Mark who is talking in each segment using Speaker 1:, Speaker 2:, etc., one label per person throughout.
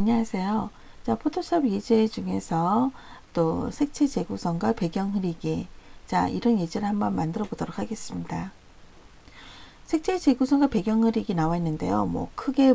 Speaker 1: 안녕하세요. 자, 포토샵 예제 중에서 또 색채 재구성과 배경 흐리기. 자, 이런 예제를 한번 만들어 보도록 하겠습니다. 색채 재구성과 배경 흐리기 나와 있는데요. 크게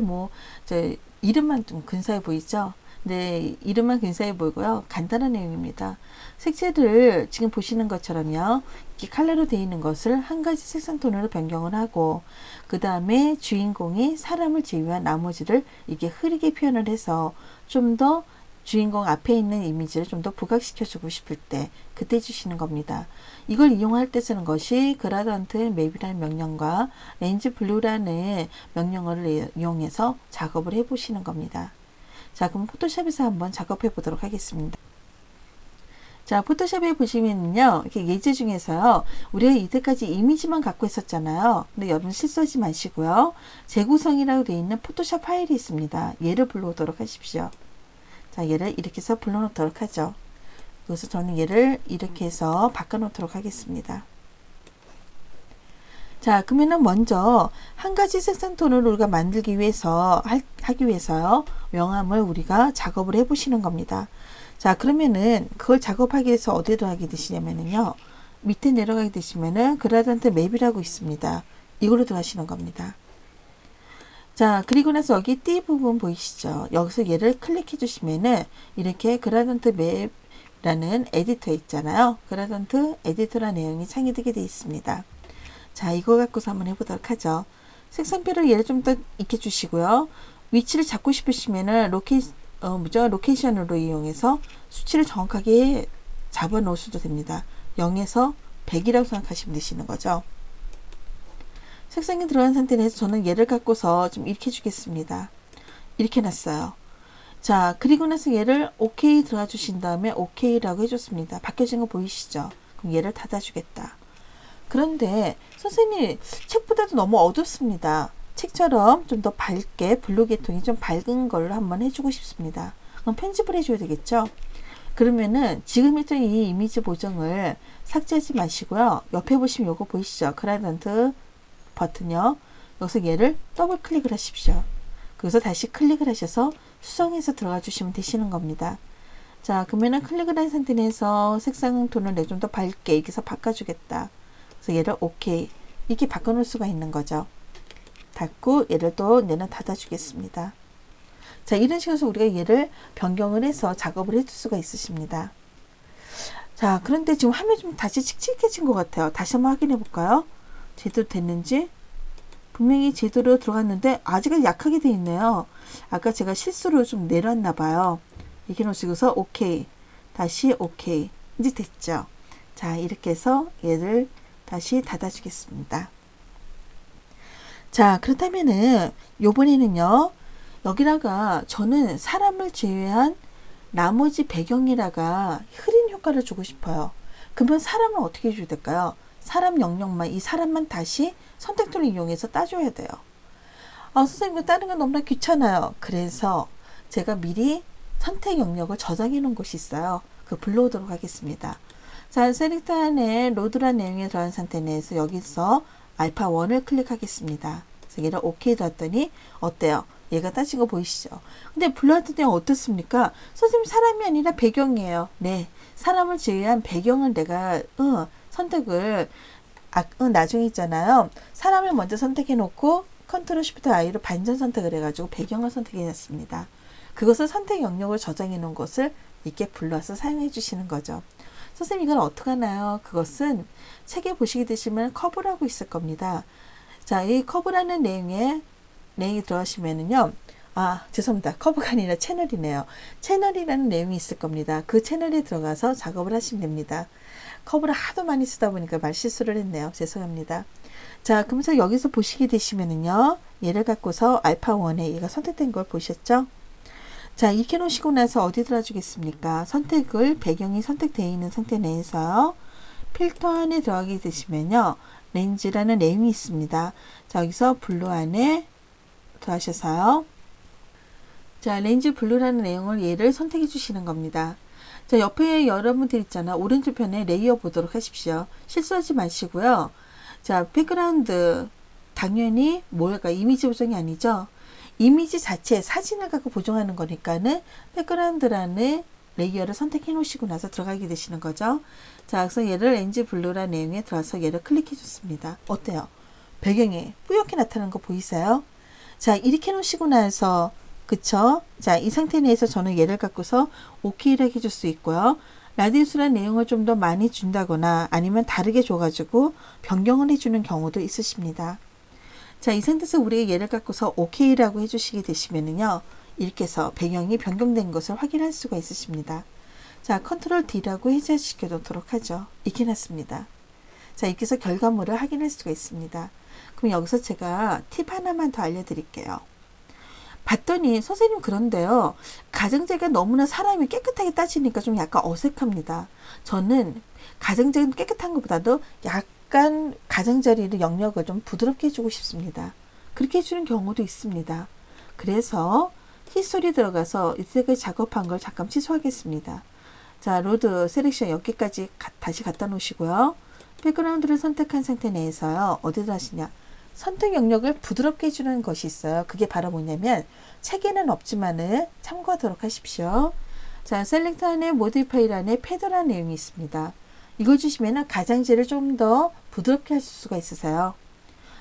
Speaker 1: 이름만 좀 근사해 보이죠? 네, 이름만 근사해 보이고요. 간단한 내용입니다. 색채를 지금 보시는 것처럼요. 이렇게 컬러로 되어 있는 것을 한 가지 색상 톤으로 변경을 하고, 그 다음에 주인공이 사람을 제외한 나머지를 이게 흐리게 표현을 해서 좀 더 주인공 앞에 있는 이미지를 좀 더 부각시켜 주고 싶을 때 그때 주시는 겁니다. 이걸 이용할 때 쓰는 것이 그라던트 맵이라는 명령과 렌즈 블루라는 명령어를 이용해서 작업을 해 보시는 겁니다. 자, 그럼 포토샵에서 한번 작업해 보도록 하겠습니다. 자, 포토샵에 보시면요, 이렇게 예제 중에서요, 우리가 이때까지 이미지만 갖고 있었잖아요. 근데 여러분 실수하지 마시고요. 재구성이라고 되어 있는 포토샵 파일이 있습니다. 얘를 불러오도록 하십시오. 자, 얘를 이렇게 해서 불러놓도록 하죠. 그래서 저는 얘를 이렇게 해서 바꿔놓도록 하겠습니다. 자, 그러면은 먼저 한 가지 색상 톤을 우리가 만들기 위해서 하기 위해서요, 명암을 우리가 작업을 해 보시는 겁니다. 자, 그러면은 그걸 작업하기 위해서 어디로 하게 되시냐면요, 밑에 내려가게 되시면은 그라던트 맵이라고 있습니다. 이걸로 들어가시는 겁니다. 자, 그리고 나서 여기 띠 부분 보이시죠? 여기서 얘를 클릭해 주시면은 이렇게 그라던트 맵이라는 에디터 있잖아요. 그라던트 에디터라는 내용이 창이 뜨게 되어 있습니다. 자, 이거 갖고서 한번 해보도록 하죠. 색상표를 얘를 좀 더 익혀 주시고요. 위치를 잡고 싶으시면은 로케이션으로 이용해서 수치를 정확하게 잡아 놓으셔도 됩니다. 0에서 100이라고 생각하시면 되시는 거죠. 색상이 들어간 상태에서 저는 얘를 갖고서 좀 이렇게 해주겠습니다. 이렇게 놨어요. 자, 그리고 나서 얘를 OK 들어가 주신 다음에 OK라고 해줬습니다. 바뀌어진 거 보이시죠? 그럼 얘를 닫아주겠다. 그런데 선생님, 책보다도 너무 어둡습니다. 책처럼 좀 더 밝게, 블루 계통이 좀 밝은 걸로 한번 해주고 싶습니다. 그럼 편집을 해줘야 되겠죠? 그러면은 지금 했던 이 이미지 보정을 삭제하지 마시고요. 옆에 보시면 요거 보이시죠? 그라던트 버튼요. 여기서 얘를 더블 클릭을 하십시오. 그래서 다시 클릭을 하셔서 수정해서 들어가 주시면 되시는 겁니다. 자, 그러면은 클릭을 한 상태에서 색상 톤을 내 좀 더 밝게 여기서 바꿔주겠다. 그래서 얘를 OK 이렇게 바꿔놓을 수가 있는 거죠. 닫고 얘를 또 얘는 닫아주겠습니다. 자, 이런 식으로 우리가 얘를 변경을 해서 작업을 해줄 수가 있으십니다. 자, 그런데 지금 화면이 좀 다시 칙칙해진 것 같아요. 다시 한번 확인해 볼까요? 제대로 됐는지. 분명히 제대로 들어갔는데 아직은 약하게 되어 있네요. 아까 제가 실수로 좀 내렸나 봐요. 이렇게 놓으시고서 OK 다시 OK 이제 됐죠. 자, 이렇게 해서 얘를 다시 닫아 주겠습니다. 자, 그렇다면은 요번에는요, 여기다가 저는 사람을 제외한 나머지 배경에다가 흐린 효과를 주고 싶어요. 그러면 사람은 어떻게 해줘야 될까요? 사람 영역만, 이 사람만 다시 선택 툴을 이용해서 따줘야 돼요. 선생님, 이거 따는 건 너무나 귀찮아요. 그래서 제가 미리 선택 영역을 저장해 놓은 곳이 있어요. 그 불러오도록 하겠습니다. 자, 셀렉트 안에 로드란 내용에 들어간 상태 내에서 여기서 알파 1을 클릭하겠습니다. 그래서 얘를 OK 뒀더니 어때요? 얘가 따진 거 보이시죠? 근데 불러왔더니 어떻습니까? 선생님, 사람이 아니라 배경이에요. 네, 사람을 제외한 배경을 내가 선택을 나중에 있잖아요. 사람을 먼저 선택해 놓고 컨트롤 쉬프트 I로 반전 선택을 해가지고 배경을 선택해 놨습니다. 그것을 선택 영역을 저장해 놓은 것을 이렇게 불러서 사용해 주시는 거죠. 선생님, 이건 어떻게 하나요? 그것은 책에 보시게 되시면 커브라고 있을 겁니다. 자, 이 커브라는 내용이 들어가시면은요, 죄송합니다. 커브가 아니라 채널이네요. 채널이라는 내용이 있을 겁니다. 그 채널에 들어가서 작업을 하시면 됩니다. 커브를 하도 많이 쓰다 보니까 말실수를 했네요. 죄송합니다. 자, 그러면서 여기서 보시게 되시면은요, 얘를 갖고서 알파 1에 얘가 선택된 걸 보셨죠? 자, 이렇게 놓으시고 나서 어디 들어주겠습니까? 선택을, 배경이 선택되어 있는 상태 내에서 필터 안에 들어가게 되시면요, 렌즈라는 내용이 있습니다. 자, 여기서 블루 안에 들어가셔서요. 자, 렌즈 블루라는 내용을 얘를 선택해 주시는 겁니다. 자, 옆에 여러분들 있잖아. 오른쪽 편에 레이어 보도록 하십시오. 실수하지 마시고요. 자, 백그라운드 당연히 뭘까? 이미지 보정이 아니죠. 이미지 자체 사진을 갖고 보정하는 거니까는 백그라운드 안에 레이어를 선택해 놓으시고 나서 들어가게 되시는 거죠. 자, 그래서 얘를 렌즈 블루라는 내용에 들어서 얘를 클릭해 줬습니다. 어때요? 배경이 뿌옇게 나타나는 거 보이세요? 자, 이렇게 놓으시고 나서 그쵸? 자, 이 상태 내에서 저는 얘를 갖고서 OK를 해줄 수 있고요. 라디우스라는 내용을 좀 더 많이 준다거나 아니면 다르게 줘가지고 변경을 해주는 경우도 있으십니다. 자, 이 상태에서 우리 얘를 갖고서 OK라고 해주시게 되시면은요. 이렇게 해서 배경이 변경된 것을 확인할 수가 있으십니다. 자, 컨트롤 D라고 해제시켜 놓도록 하죠. 이렇게 해놨습니다. 자, 이렇게 해서 결과물을 확인할 수가 있습니다. 그럼 여기서 제가 팁 하나만 더 알려드릴게요. 봤더니 선생님 그런데요. 가장자리가 너무나 사람이 깨끗하게 따지니까 좀 약간 어색합니다. 저는 가장자리는 깨끗한 것보다도 약간 가장자리를 영역을 좀 부드럽게 해주고 싶습니다. 그렇게 해주는 경우도 있습니다. 그래서 히스토리 들어가서 이때까지 작업한 걸 잠깐 취소하겠습니다. 자, 로드 셀렉션 여기까지 다시 갖다 놓으시고요. 백그라운드를 선택한 상태 내에서요. 어디다 하시냐? 선택 영역을 부드럽게 해주는 것이 있어요. 그게 바로 뭐냐면 책에는 없지만은 참고하도록 하십시오. 자, 셀렉트 안에 모디파이 안에 패드라는 내용이 있습니다. 이걸 주시면은 가장자리를 좀 더 부드럽게 하실 수가 있으세요.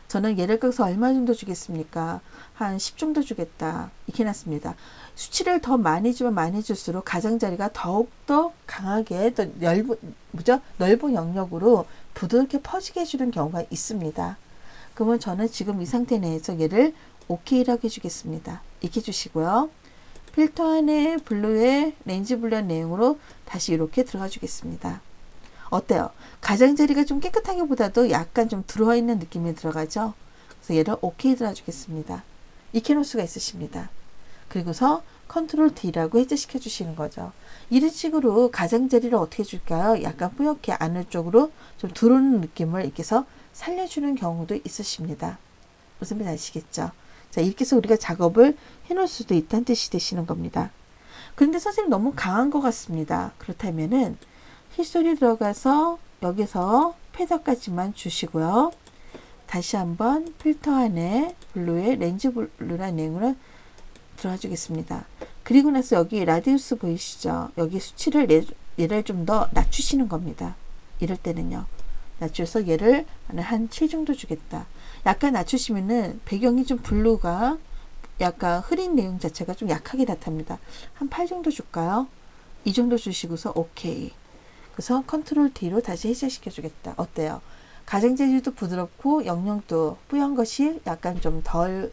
Speaker 1: 저는 예를 들어서 얼마 정도 주겠습니까? 한 10 정도 주겠다. 이렇게 해놨습니다. 수치를 더 많이 주면 많이 줄수록 가장자리가 더욱더 강하게 더 넓은 영역으로 부드럽게 퍼지게 해주는 경우가 있습니다. 그러면 저는 지금 이 상태 내에서 얘를 OK라고 해주겠습니다. 이렇게 해주시고요. 필터 안에 블루의 렌즈 블루한 내용으로 다시 이렇게 들어가 주겠습니다. 어때요? 가장자리가 좀 깨끗하기보다도 약간 좀 들어와 있는 느낌이 들어가죠? 그래서 얘를 OK 들어주겠습니다. 이렇게 놓을 수가 있으십니다. 그리고서 컨트롤 D라고 해제시켜 주시는 거죠. 이런 식으로 가장자리를 어떻게 줄까요? 약간 뿌옇게 안을 쪽으로 좀 들어오는 느낌을 이렇게 해서 살려주는 경우도 있으십니다. 무슨 말인지 아시겠죠? 자, 이렇게 해서 우리가 작업을 해놓을 수도 있다는 뜻이 되시는 겁니다. 그런데 선생님 너무 강한 것 같습니다. 그렇다면은 히스토리 들어가서 여기서 패더까지만 주시고요. 다시 한번 필터 안에 블루의 렌즈 블루라는 내용으로 들어가 주겠습니다. 그리고 나서 여기 라디우스 보이시죠? 여기 수치를 얘를 좀 더 낮추시는 겁니다. 이럴 때는요. 낮춰서 얘를 한 7 정도 주겠다. 약간 낮추시면은 배경이 좀 블루가 약간 흐린 내용 자체가 좀 약하게 나타납니다. 한 8 정도 줄까요? 이 정도 주시고서 오케이. 그래서 컨트롤 D로 다시 해제시켜 주겠다. 어때요? 가장자리도 부드럽고 영역도 뿌연 것이 약간 좀 덜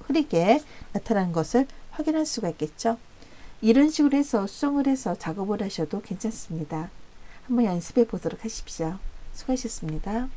Speaker 1: 흐리게 나타나는 것을 확인할 수가 있겠죠. 이런 식으로 해서 수정을 해서 작업을 하셔도 괜찮습니다. 한번 연습해 보도록 하십시오. 수고하셨습니다.